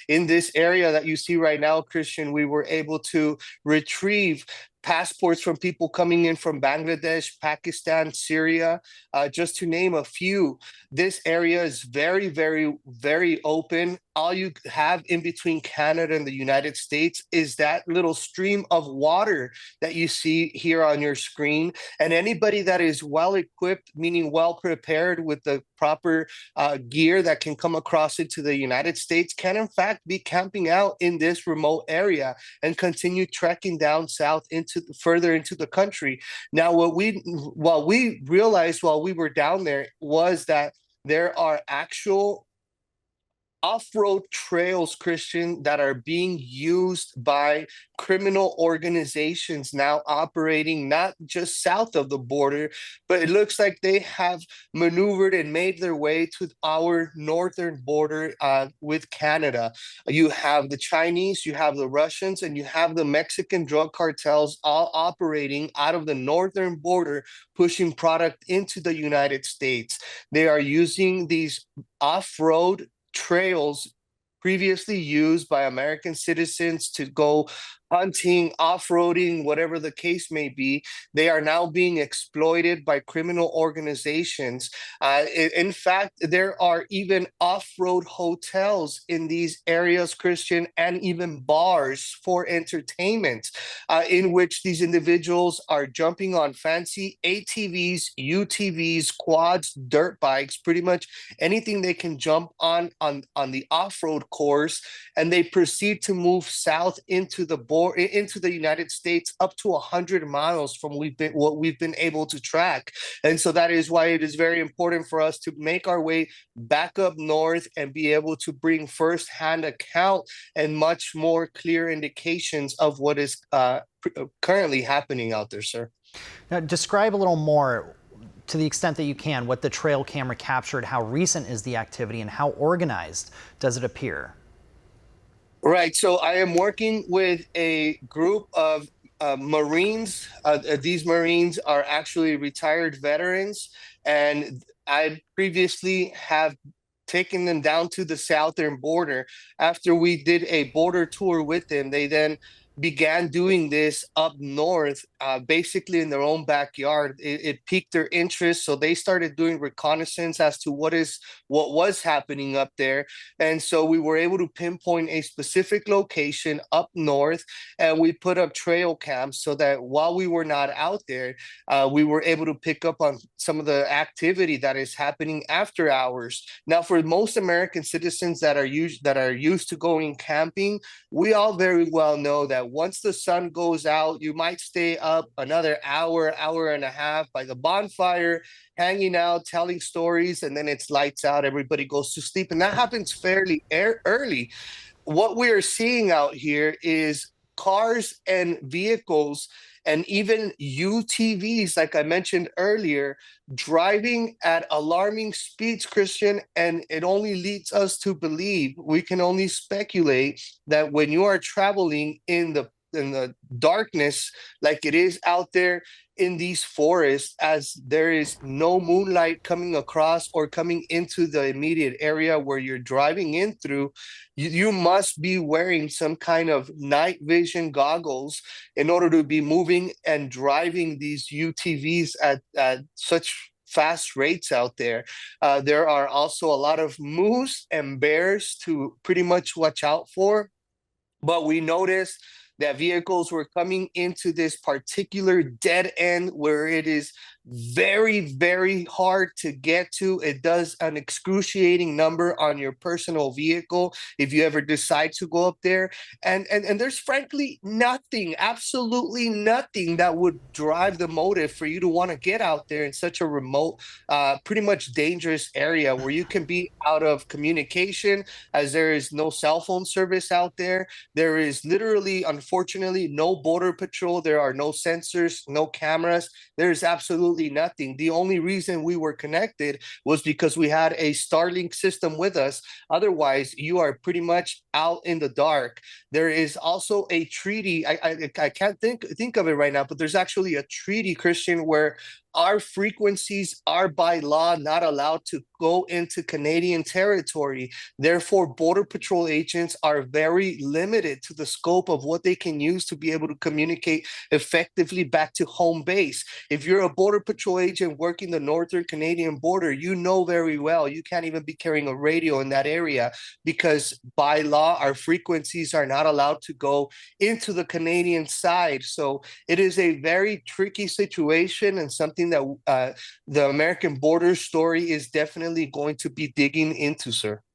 In this area that you see right now, Christian, we were able to retrieve passports from people coming in from Bangladesh, Pakistan, Syria, just to name a few. This area is very, very, very open. All you have in between Canada and the United States is that little stream of water that you see here on your screen. And anybody that is well equipped, meaning well prepared with the proper gear that can come across into the United States, can in fact be camping out in this remote area and continue trekking down south into further into the country. Now, what we realized while we were down there was that there are actual off-road trails, Christian, that are being used by criminal organizations now operating not just south of the border, but it looks like they have maneuvered and made their way to our northern border with Canada. You have the Chinese, you have the Russians, and you have the Mexican drug cartels all operating out of the northern border, pushing product into the United States. They are using these off-road trails previously used by American citizens to go hunting, off-roading, whatever the case may be. They are now being exploited by criminal organizations. In fact, there are even off-road hotels in these areas, Christian, and even bars for entertainment, in which these individuals are jumping on fancy ATVs, UTVs, quads, dirt bikes, pretty much anything they can jump on the off-road course, and they proceed to move south into the United States up to 100 miles from what we've been able to track. And so that is why it is very important for us to make our way back up north and be able to bring firsthand account and much more clear indications of what is currently happening out there, sir. Now, describe a little more, to the extent that you can, what the trail camera captured. How recent is the activity and how organized does it appear? Right. So I am working with a group of Marines. These Marines are actually retired veterans, and I previously have taken them down to the southern border. After we did a border tour with them, they then began doing this up north, basically in their own backyard. It piqued their interest, so they started doing reconnaissance as to what was happening up there. And so we were able to pinpoint a specific location up north, and we put up trail cams so that while we were not out there, we were able to pick up on some of the activity that is happening after hours. Now, for most American citizens that are used to going camping, we all very well know that once the sun goes out, you might stay up another hour, hour and a half by the bonfire, hanging out, telling stories, and then it's lights out. Everybody goes to sleep, and that happens fairly early. What we're seeing out here is cars and vehicles and even UTVs, like I mentioned earlier, driving at alarming speeds, Christian, and it only leads us to believe, we can only speculate, that when you are traveling in the darkness like it is out there in these forests, as there is no moonlight coming across or coming into the immediate area where you're driving in through, you must be wearing some kind of night vision goggles in order to be moving and driving these UTVs at such fast rates out there. There are also a lot of moose and bears to pretty much watch out for, but we noticed that vehicles were coming into this particular dead end where it is very, very hard to get to. It does an excruciating number on your personal vehicle if you ever decide to go up there. And there's frankly nothing, absolutely nothing that would drive the motive for you to want to get out there in such a remote, pretty much dangerous area where you can be out of communication, as there is no cell phone service out there. There is literally, unfortunately, no border patrol. There are no sensors, no cameras. There's absolutely nothing. The only reason we were connected was because we had a Starlink system with us. Otherwise, you are pretty much out in the dark. There is also a treaty. I can't think of it right now, but there's actually a treaty, Christian, where our frequencies are by law not allowed to go into Canadian territory. Therefore, Border Patrol agents are very limited to the scope of what they can use to be able to communicate effectively back to home base. If you're a Border Patrol agent working the northern Canadian border, you know very well you can't even be carrying a radio in that area because by law, our frequencies are not allowed to go into the Canadian side. So it is a very tricky situation and something that the American border story is definitely going to be digging into, sir.